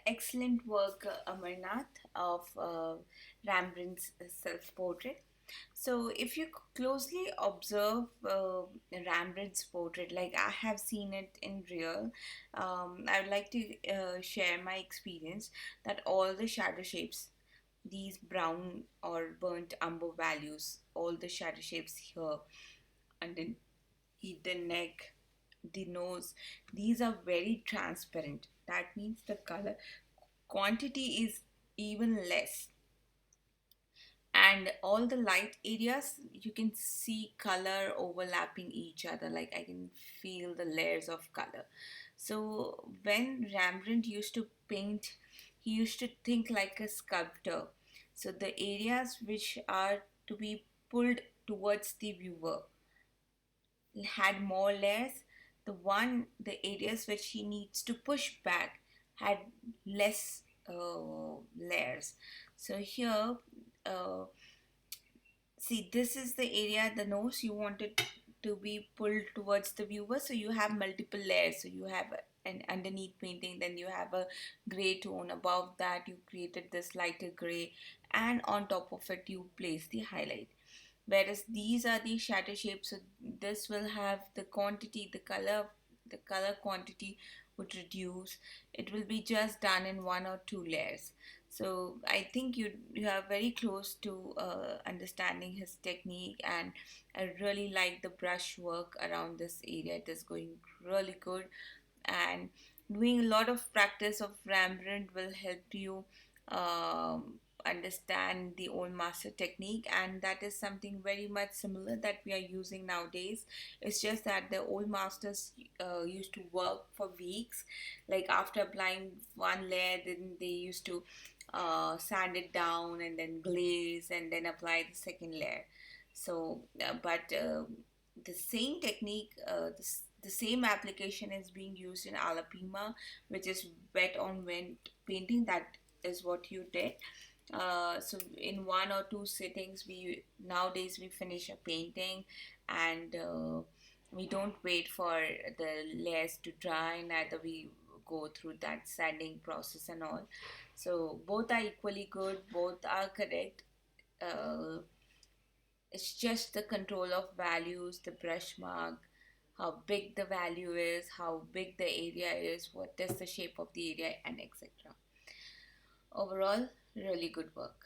Excellent work, Amarnath, of Rembrandt's self-portrait. So, if you closely observe Rembrandt's portrait, like I have seen it in real, I would like to share my experience that all the shadow shapes, these brown or burnt umber values, all the shadow shapes here underneath the neck, the nose, these are very transparent. That means the color quantity is even less, and all the light areas you can see color overlapping each other, like I can feel the layers of color. So when Rembrandt used to paint, he used to think like a sculptor. So the areas which are to be pulled towards the viewer had more layers. The areas which he needs to push back had less layers. So here, uh, see, this is the area, the nose you wanted to be pulled towards the viewer. So you have multiple layers. So you have an underneath painting, then you have a gray tone. Above that, you created this lighter gray, and on top of it, you place the highlight. Whereas these are the shadow shapes, so this will have the quantity, the color quantity would reduce. It will be just done in one or two layers. So I think you are very close to understanding his technique, and I really like the brush work around this area. It is going really good, and doing a lot of practice of Rembrandt will help you understand the old master technique, and that is something very much similar that we are using nowadays. It's just that the old masters used to work for weeks, like after applying one layer, then they used to sand it down and then glaze and then apply the second layer. So but the same technique, the same application is being used in Alapima, which is wet on wet painting. That is what you did. So in one or two sittings, we nowadays we finish a painting, and we don't wait for the layers to dry. Neither we go through that sanding process and all. So both are equally good. Both are correct. Uh, it's just the control of values, the brush mark, how big the value is, how big the area is, what is the shape of the area, and etc. Overall, really good work.